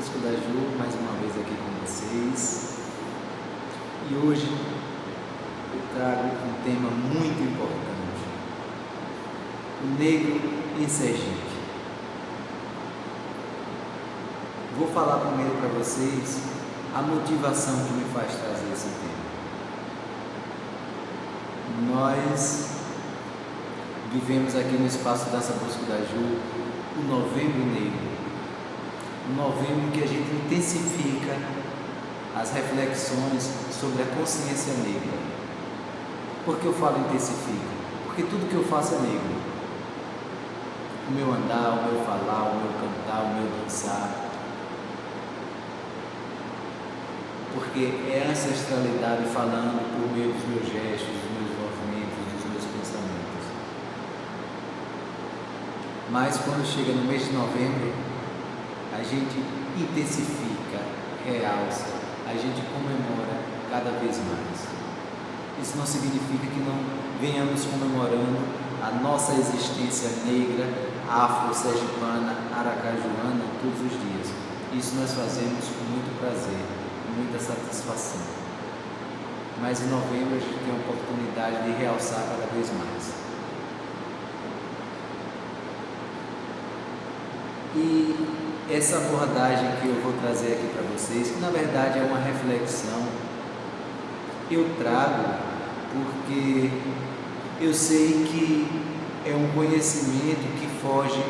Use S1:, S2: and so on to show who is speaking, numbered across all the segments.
S1: Bosco da Ju, mais uma vez aqui com vocês. E hoje eu trago um tema muito importante: o negro em Sergipe. Vou falar primeiro para vocês a motivação que me faz trazer esse tema. Nós vivemos aqui no Espaço Dança Bosco da Ju o Novembro Negro, um novembro que a gente intensifica as reflexões sobre a consciência negra. Por que eu falo intensifica? Porque tudo que eu faço é negro. O meu andar, o meu falar, o meu cantar, o meu dançar. Porque é a ancestralidade falando por meio dos meus gestos, dos meus movimentos, dos meus pensamentos. Mas quando chega no mês de novembro, a gente intensifica, realça, a gente comemora cada vez mais. Isso não significa que não venhamos comemorando a nossa existência negra, afro-sergipana, aracajuana, todos os dias. Isso nós fazemos com muito prazer, com muita satisfação. Mas em novembro a gente tem a oportunidade de realçar cada vez mais. E essa abordagem que eu vou trazer aqui para vocês, que na verdade é uma reflexão, eu trago porque eu sei que é um conhecimento que foge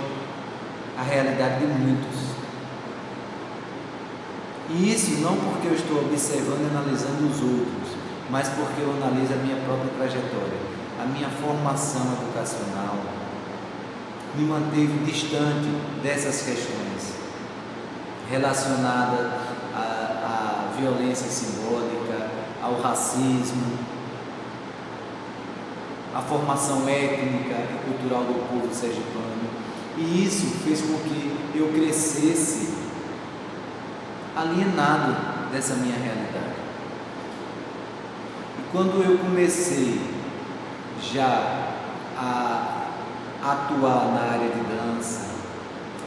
S1: à realidade de muitos. E isso não porque eu estou observando e analisando os outros, mas porque eu analiso a minha própria trajetória, a minha formação educacional me manteve distante dessas questões relacionadas à violência simbólica, ao racismo, à formação étnica e cultural do povo sergipano. E isso fez com que eu crescesse alienado dessa minha realidade. E quando eu comecei já a atuar na área de dança,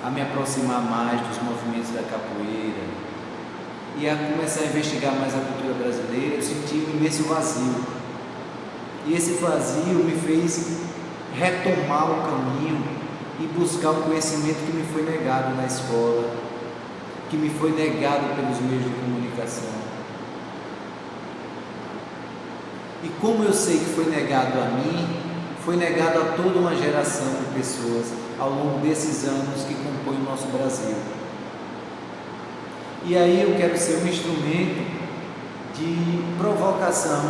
S1: a me aproximar mais dos movimentos da capoeira e a começar a investigar mais a cultura brasileira, eu senti um imenso vazio. E esse vazio me fez retomar o caminho e buscar o conhecimento que me foi negado na escola, que me foi negado pelos meios de comunicação. E como eu sei que foi negado a mim, foi negado a toda uma geração de pessoas ao longo desses anos que compõem o nosso Brasil. E aí eu quero ser um instrumento de provocação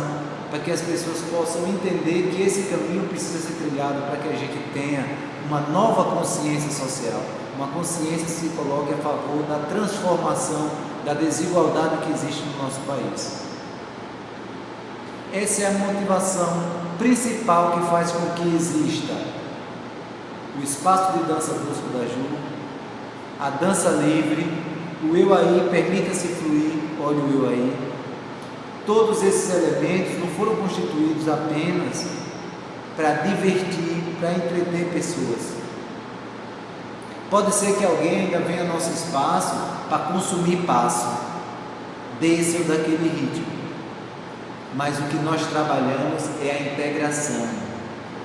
S1: para que as pessoas possam entender que esse caminho precisa ser trilhado para que a gente tenha uma nova consciência social, uma consciência que se coloque a favor da transformação da desigualdade que existe no nosso país. Essa é a motivação principal que faz com que exista o Espaço de Dança Bosco da Ju, a dança livre, o Eu Aí, permita-se fluir, olha o Eu Aí. Todos esses elementos não foram constituídos apenas para divertir, para entreter pessoas. Pode ser que alguém ainda venha ao nosso espaço para consumir passo desse ou daquele ritmo. Mas o que nós trabalhamos é a integração,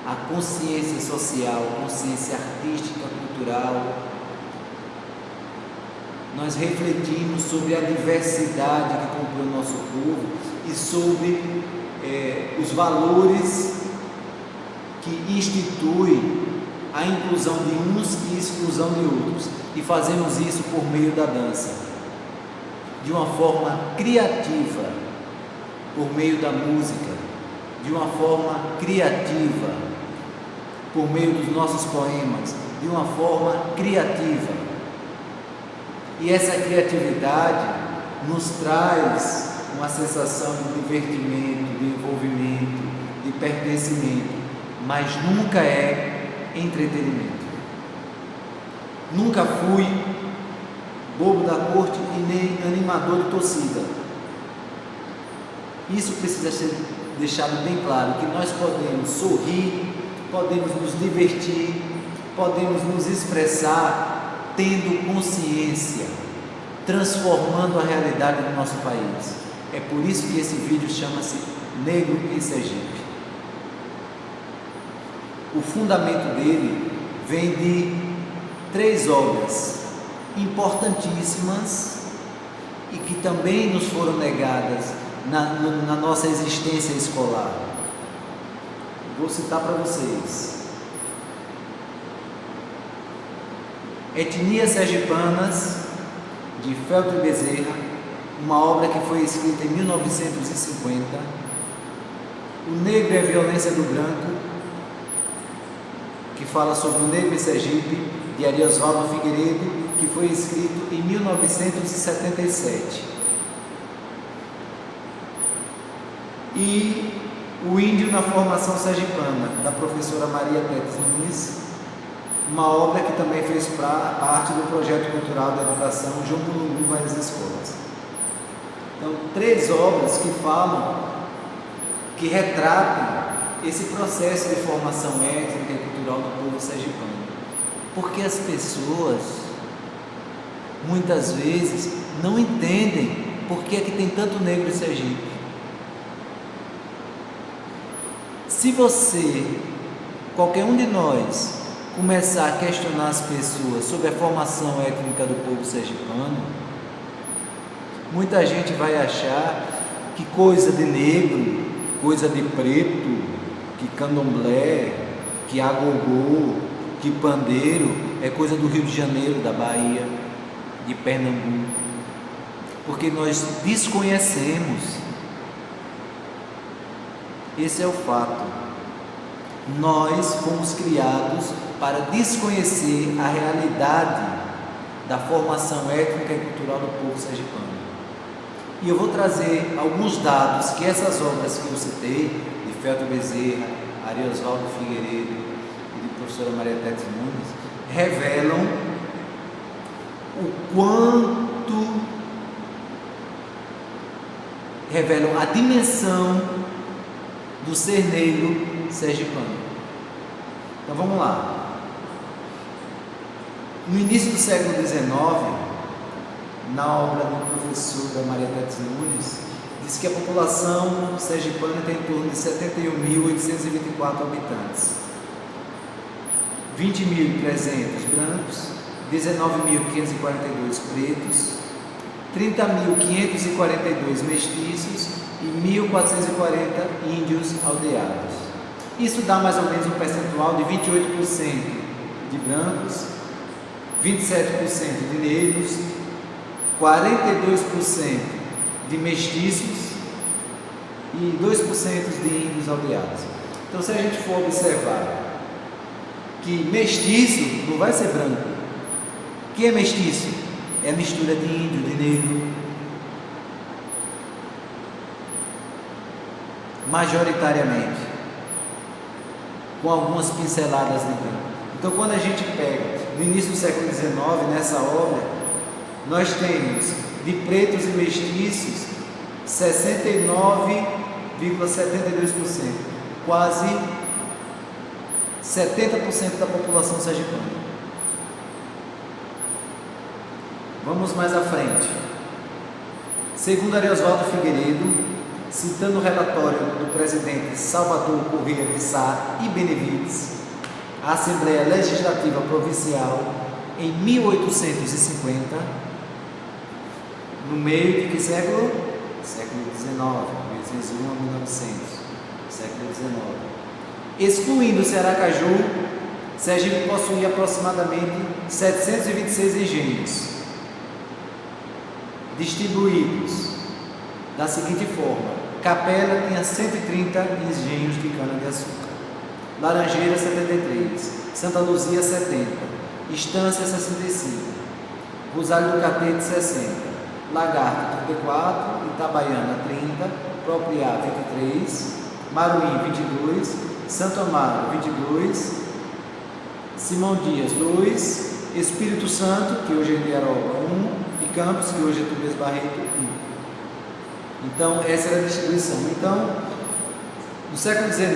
S1: a consciência social, a consciência artística, cultural. Nós refletimos sobre a diversidade que compõe o nosso povo e sobre os valores que instituem a inclusão de uns e exclusão de outros. E fazemos isso por meio da dança, de uma forma criativa, por meio da música, de uma forma criativa, por meio dos nossos poemas, de uma forma criativa. E essa criatividade nos traz uma sensação de divertimento, de envolvimento, de pertencimento, mas nunca é entretenimento. Nunca fui bobo da corte e nem animador de torcida. Isso precisa ser deixado bem claro, que nós podemos sorrir, podemos nos divertir, podemos nos expressar tendo consciência transformando a realidade do nosso país. É por isso que esse vídeo chama-se Negro em Sergipe. O fundamento dele vem de 3 obras importantíssimas e que também nos foram negadas na nossa existência escolar. Vou citar para vocês: Etnias Sergipanas, de Feltro Bezerra, uma obra que foi escrita em 1950. O Negro e a Violência do Branco, que fala sobre o negro em Sergipe, de Ariosvaldo Figueiredo, que foi escrito em 1977. E O Índio na Formação Sergipana, da professora Maria Tetes Nunes, uma obra que também fez parte do projeto cultural da educação João Bulungu vai às escolas. Então, 3 obras que falam, que retratam esse processo de formação étnica e cultural do povo sergipano. Porque as pessoas, muitas vezes, não entendem por que é que tem tanto negro em Sergipe. Se você, qualquer um de nós, começar a questionar as pessoas sobre a formação étnica do povo sergipano, muita gente vai achar que coisa de negro, coisa de preto, que candomblé, que agogô, que pandeiro é coisa do Rio de Janeiro, da Bahia, de Pernambuco, porque nós desconhecemos. Esse é o fato. Nós fomos criados para desconhecer a realidade da formação étnica e cultural do povo sergipano. E eu vou trazer alguns dados que essas obras que eu citei, de Feltro Bezerra, Ariosvaldo Figueiredo e de professora Maria Tetes Nunes, revelam revelam a dimensão do ser negro sergipano. Então vamos lá. No início do século XIX, na obra da professora Maria Tetes Nunes, diz que a população sergipana tem em torno de 71.824 habitantes, 20.300 brancos, 19.542 pretos, 30.542 mestiços e 1.440 índios aldeados. Isso dá mais ou menos um percentual de 28% de brancos, 27% de negros, 42% de mestiços e 2% de índios aldeados. Então, se a gente for observar que mestiço não vai ser branco, o que é mestiço? É a mistura de índio, de negro, majoritariamente, com algumas pinceladas de branco. Então, quando a gente pega no início do século XIX, nessa obra, nós temos de pretos e mestiços 69,72%, quase 70% da população sergipana. Vamos mais à frente. Segundo Ariosvaldo Figueiredo, citando o relatório do presidente Salvador Corrêa de Sá e Benevides, a Assembleia Legislativa Provincial, em 1850, no meio de que século? Século XIX, 1801 a 1900, século XIX. Excluindo-se Aracaju, Sergipe possuía aproximadamente 726 engenhos, distribuídos da seguinte forma: Capela tinha 130 engenhos de cana-de-açúcar, Laranjeira 73, Santa Luzia 70, Estância 65, Rosário do Catete 60, Lagarto 34, Itabaiana 30, Propriá 23, Maruim 22, Santo Amaro 22, Simão Dias 2, Espírito Santo, que hoje é Indiaroba 1, e Campos, que hoje é Tobias Barreto 1. Então, essa era a distribuição. Então, no século XIX,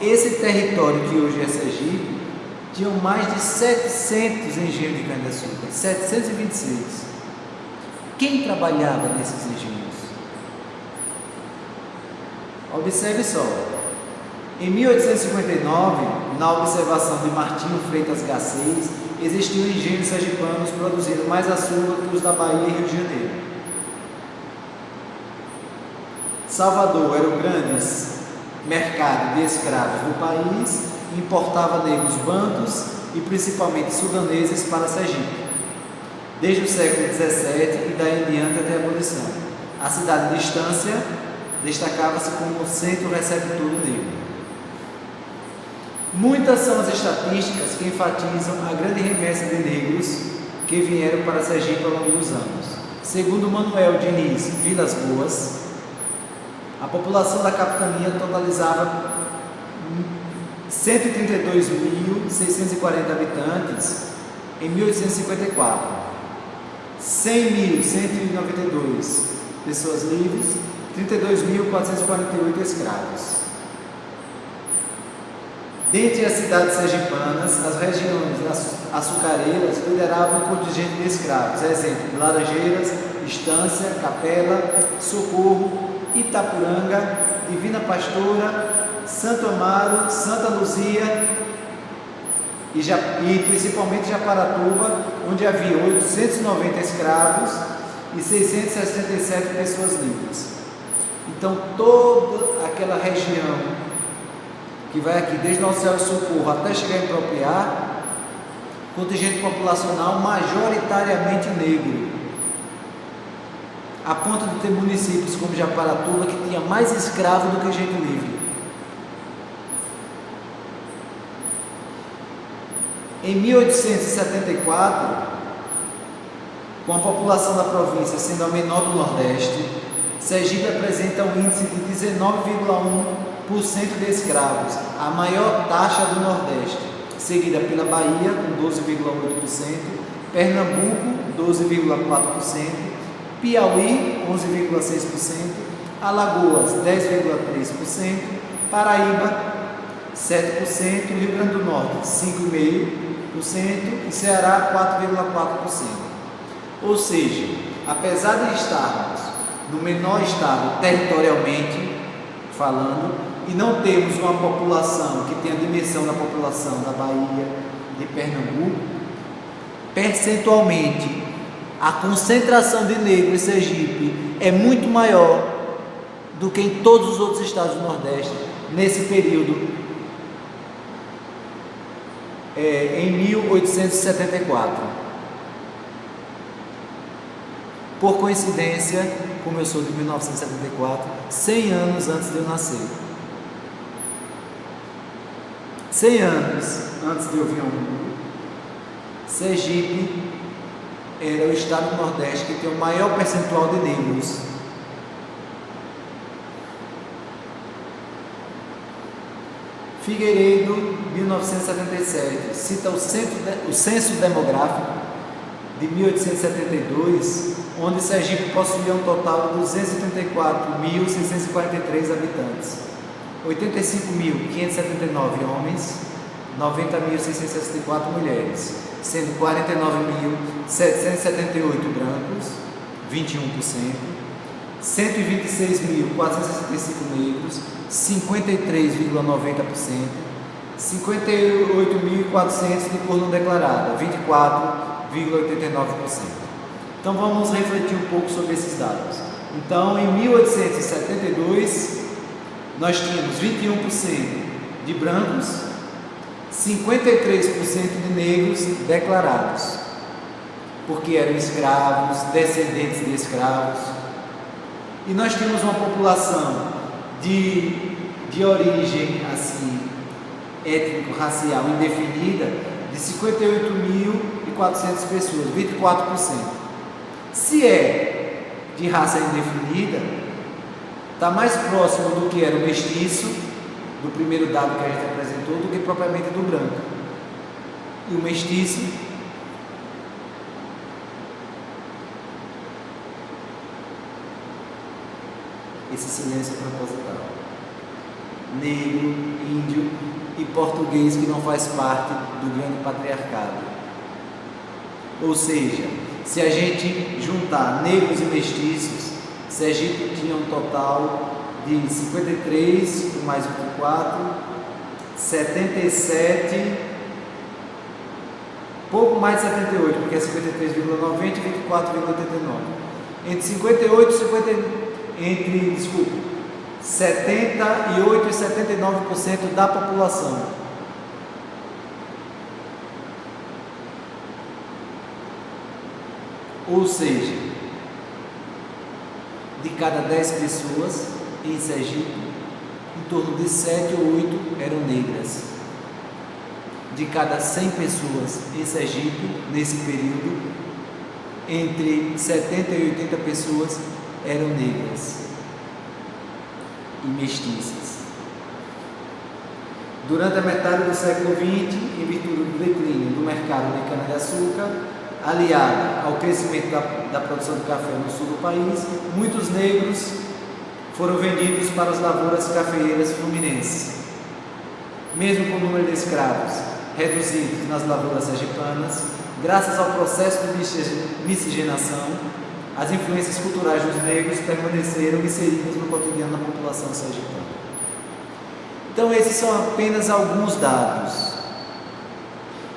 S1: esse território que hoje é Sergipe, tinham mais de 700 engenhos de cana-de-açúcar, 726. Quem trabalhava nesses engenhos? Observe só. Em 1859, na observação de Martinho Freitas Garcês, existiam engenhos sergipanos produzindo mais açúcar que os da Bahia e Rio de Janeiro. Salvador era o grande mercado de escravos do país, importava negros bantos e principalmente sudaneses para Sergipe. Desde o século XVII e daí em diante até a abolição. A cidade de Estância destacava-se como centro receptor do negro. Muitas são as estatísticas que enfatizam a grande remessa de negros que vieram para Sergipe ao longo dos anos. Segundo Manuel Diniz Vilas Boas, a população da capitania totalizava 132.640 habitantes em 1854, 100.192 pessoas livres, 32.448 escravos. Dentre as cidades sergipanas, as regiões açucareiras lideravam o contingente de escravos, exemplo, Laranjeiras, Estância, Capela, Socorro, Itapuranga, Divina Pastora, Santo Amaro, Santa Luzia e principalmente Japaratuba, onde havia 890 escravos e 667 pessoas livres. Então toda aquela região que vai aqui desde Nosso Senhora Socorro até chegar em Propriar, contingente populacional majoritariamente negro, a ponto de ter municípios como Japaratuba que tinha mais escravo do que gente livre. Em 1874, com a população da província sendo a menor do Nordeste, Sergipe apresenta um índice de 19,1% de escravos, a maior taxa do Nordeste, seguida pela Bahia com 12,8%, Pernambuco 12,4%, Piauí 11,6%, Alagoas 10,3%, Paraíba 7%, Rio Grande do Norte 5,5% e Ceará 4,4%. Ou seja, apesar de estarmos no menor estado territorialmente falando e não termos uma população que tenha a dimensão da população da Bahia, de Pernambuco, percentualmente a concentração de negros em Sergipe é muito maior do que em todos os outros estados do Nordeste nesse período em 1874. Por coincidência, como eu sou de 1974, 100 anos antes de eu nascer. 100 anos antes de eu vir ao mundo, Sergipe era o estado do Nordeste que tem o maior percentual de negros. Figueiredo, 1977, cita o censo demográfico de 1872, onde Sergipe possuía um total de 234.643 habitantes, 85.579 homens, 90.664 mulheres, sendo 49.778 brancos, 21%, 126.465 negros, 53,90%, 58.400 de cor não declarada, 24,89%. Então vamos refletir um pouco sobre esses dados. Então, em 1872, nós tínhamos 21% de brancos, 53% de negros declarados, porque eram escravos, descendentes de escravos. E nós tínhamos uma população de origem assim, étnico-racial indefinida de 58.400 pessoas, 24%. Se é de raça indefinida, está mais próximo do que era o mestiço, do primeiro dado que a gente apresentou, do que propriamente do branco. E o mestiço esse silêncio é proposital. Negro, índio e português que não faz parte do grande patriarcado. Ou seja, se a gente juntar negros e mestiços, Sergipe tinha um total de 53, mais 24, 77, pouco mais de 78, porque é 53,90 e 24,89. Entre 58 e 78 e 79% da população. Ou seja, de cada 10 pessoas em Sergipe, em torno de 7 ou 8 eram negras. De cada 100 pessoas em Sergipe, nesse período, entre 70 e 80 pessoas eram negras e mestiças. Durante a metade do século XX, em virtude do declínio do mercado de cana-de-açúcar, aliada ao crescimento da produção de café no sul do país, muitos negros foram vendidos para as lavouras cafeeiras fluminenses. Mesmo com o número de escravos reduzidos nas lavouras sergipanas, graças ao processo de miscigenação, as influências culturais dos negros permaneceram inseridas no cotidiano da população sergipana. Então, esses são apenas alguns dados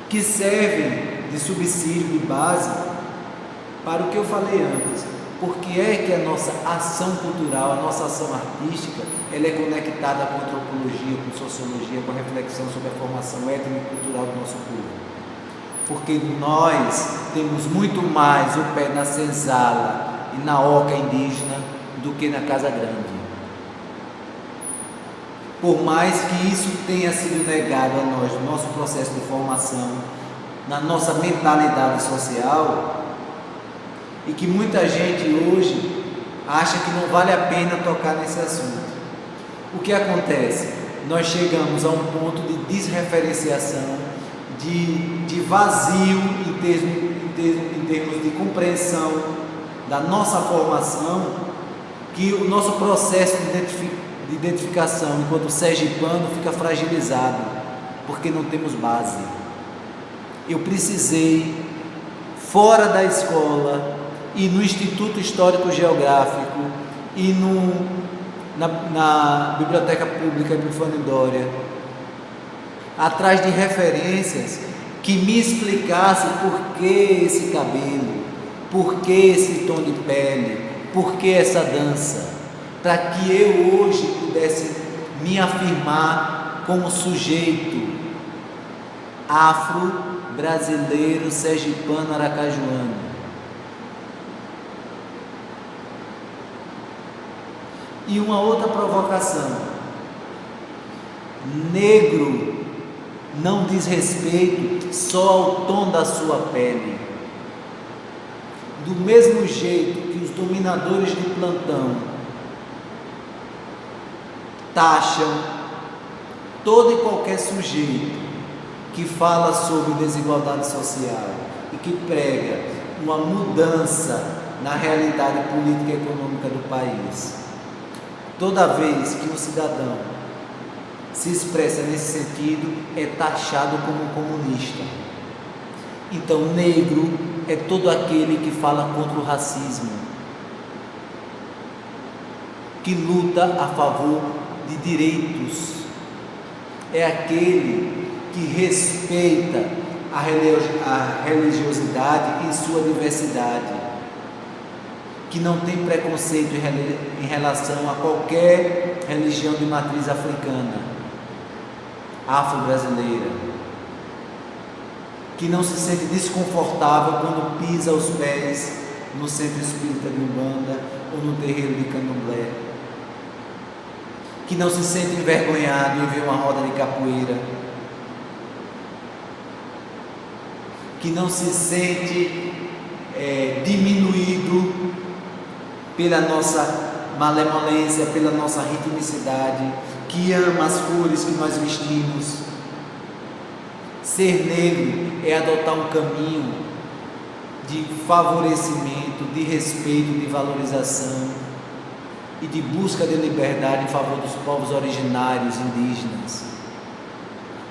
S1: que servem de subsídio, de base, para o que eu falei antes. Porque é que a nossa ação cultural, a nossa ação artística, ela é conectada com a antropologia, com sociologia, com a reflexão sobre a formação étnica e cultural do nosso povo. Porque nós temos muito mais o pé na senzala e na oca indígena do que na Casa Grande. Por mais que isso tenha sido negado a nós no nosso processo de formação, na nossa mentalidade social, e que muita gente hoje acha que não vale a pena tocar nesse assunto. O que acontece? Nós chegamos a um ponto de desreferenciação, de vazio em termos de compreensão da nossa formação, que o nosso processo de identificação enquanto sergipano fica fragilizado, porque não temos base. Eu precisei, fora da escola e no Instituto Histórico Geográfico e na Biblioteca Pública Epifânio Doria, atrás de referências que me explicassem por que esse cabelo, por que esse tom de pele, por que essa dança, para que eu hoje pudesse me afirmar como sujeito afro-brasileiro, sergipano, aracajuano. E uma outra provocação: negro não diz respeito só ao tom da sua pele. Do mesmo jeito que os dominadores de plantão taxam todo e qualquer sujeito que fala sobre desigualdade social e que prega uma mudança na realidade política e econômica do país, toda vez que um cidadão se expressa nesse sentido, é taxado como comunista. Então, negro é todo aquele que fala contra o racismo, que luta a favor de direitos, é aquele que respeita a religiosidade em sua diversidade, que não tem preconceito em relação a qualquer religião de matriz africana, afro-brasileira, que não se sente desconfortável quando pisa os pés no centro espírita de Umbanda ou no terreiro de Candomblé, que não se sente envergonhado em ver uma roda de capoeira, que não se sente diminuído pela nossa malemolência, pela nossa ritmicidade, que ama as cores que nós vestimos. Ser negro é adotar um caminho de favorecimento, de respeito, de valorização e de busca de liberdade em favor dos povos originários, indígenas,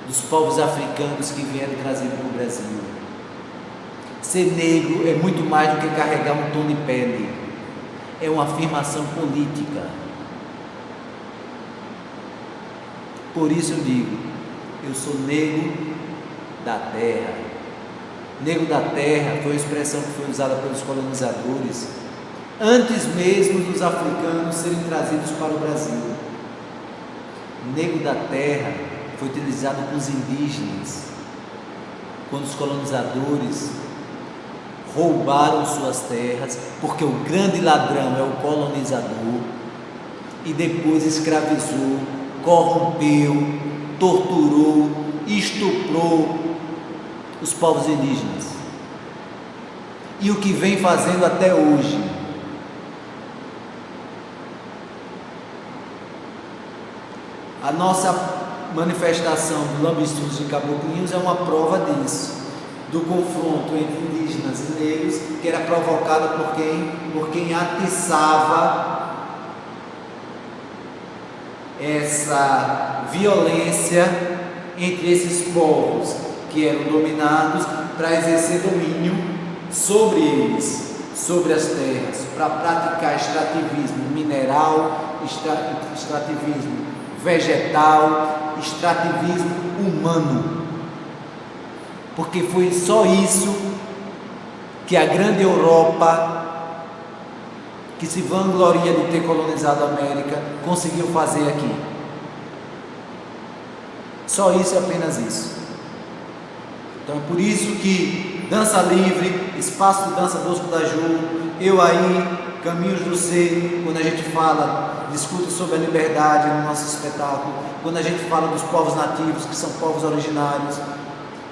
S1: dos povos africanos que vieram trazidos para o Brasil. Ser negro é muito mais do que carregar um tom de pele, é uma afirmação política. Por isso eu digo, eu sou negro da terra. Negro da terra foi uma expressão que foi usada pelos colonizadores antes mesmo dos africanos serem trazidos para o Brasil. Negro da terra foi utilizado com os indígenas, quando os colonizadores roubaram suas terras, porque o grande ladrão é o colonizador, e depois escravizou, corrompeu, torturou, estuprou os povos indígenas. E o que vem fazendo até hoje. A nossa manifestação do Lambistus de Caboclinhos é uma prova disso, do confronto entre indígenas e negros, que era provocado por quem atiçava essa violência entre esses povos que eram dominados, para exercer domínio sobre eles, sobre as terras, para praticar extrativismo mineral, extrativismo vegetal, extrativismo humano. Porque foi só isso que a grande Europa, que se vangloria de ter colonizado a América, conseguiu fazer aqui. Só isso e apenas isso. Então é por isso que Dança Livre, Espaço de Dança Bosco da Ju, Eu Aí, Caminhos do Ser, quando a gente fala, discute sobre a liberdade no nosso espetáculo, quando a gente fala dos povos nativos, que são povos originários,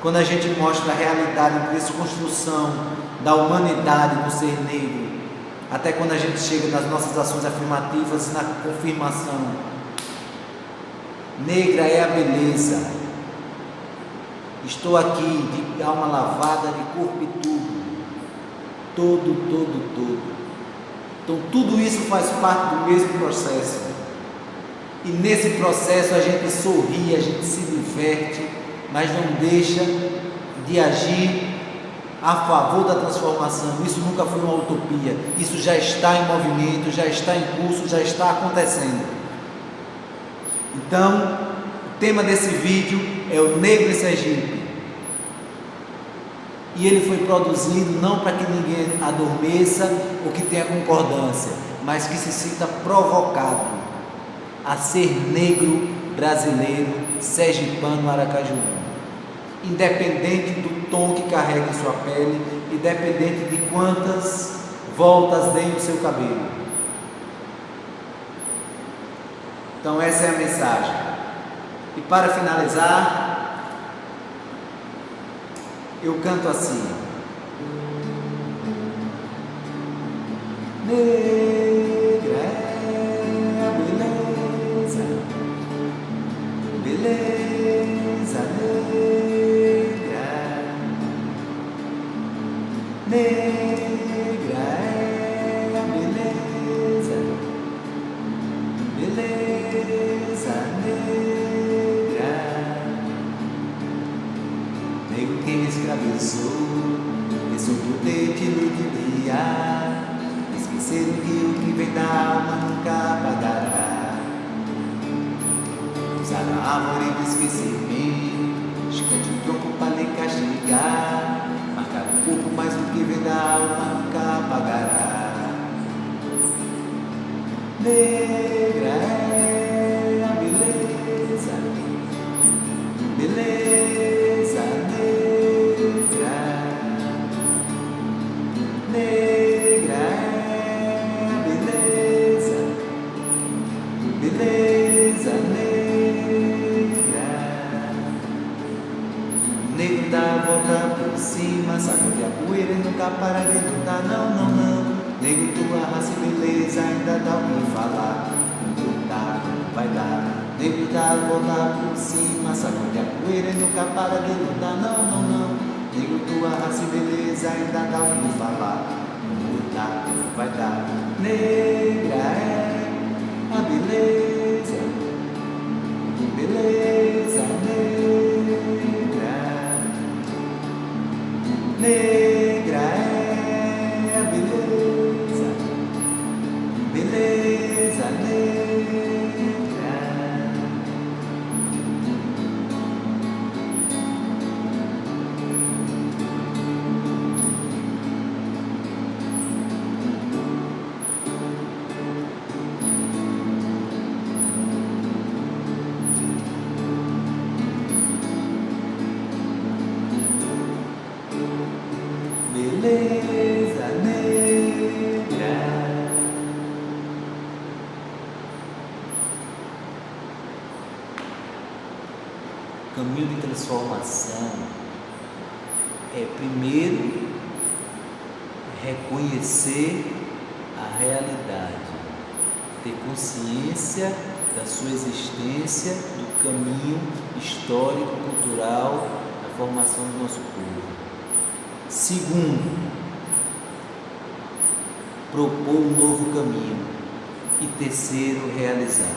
S1: quando a gente mostra a realidade de desconstrução da humanidade do ser negro, até quando a gente chega nas nossas ações afirmativas e na confirmação. Negra é a beleza. Estou aqui de alma lavada, de corpo e tudo. Todo. Então tudo isso faz parte do mesmo processo. E nesse processo a gente sorri, a gente se diverte, mas não deixa de agir a favor da transformação. Isso nunca foi uma utopia. Isso já está em movimento, já está em curso, já está acontecendo. Então, o tema desse vídeo é o Negro em Sergipe. E ele foi produzido não para que ninguém adormeça ou que tenha concordância, mas que se sinta provocado a ser negro brasileiro, sergipano, aracajuano. Independente do tom que carrega em sua pele, independente de quantas voltas dê no seu cabelo. Então essa é a mensagem. E para finalizar, eu canto assim: negra é a beleza, beleza negra, negra é a beleza, beleza negra. Negro que me escravizou, pensou poder te ludibriar, esqueceram que o que vem da alma nunca pagará. Usaram a árvore do esquecimento, esconde o tronco para lhe castigar, marcaram o corpo, mas o que vem da alma nunca pagará. Negra é a beleza, beleza negra, negra é a beleza, beleza negra. Negro dá a volta por cima, sacode a poeira e nunca para de lutar, não. Negro, tua raça e beleza ainda dá o que falar, não dá, não vai dar. Negro dá a volta por cima, sacode a poeira e nunca para de lutar, não. Negro, tua raça e beleza ainda dá o que falar, não dá, não vai dar. Negra é a beleza, beleza negra, negra O caminho de transformação é, primeiro, reconhecer a realidade, ter consciência da sua existência, do caminho histórico, cultural, da formação do nosso povo. Segundo, propor um novo caminho. E terceiro, realizar.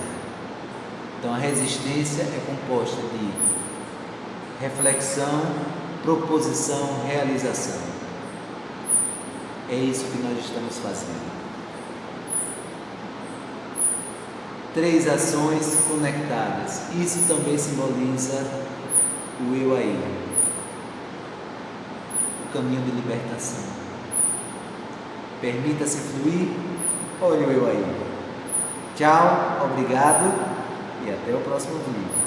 S1: Então a resistência é composta de reflexão, proposição, realização. É isso que nós estamos fazendo. 3 ações conectadas. Isso também simboliza o eu aí, o caminho de libertação. Permita-se fluir. Olha o eu aí. Tchau, obrigado e até o próximo vídeo.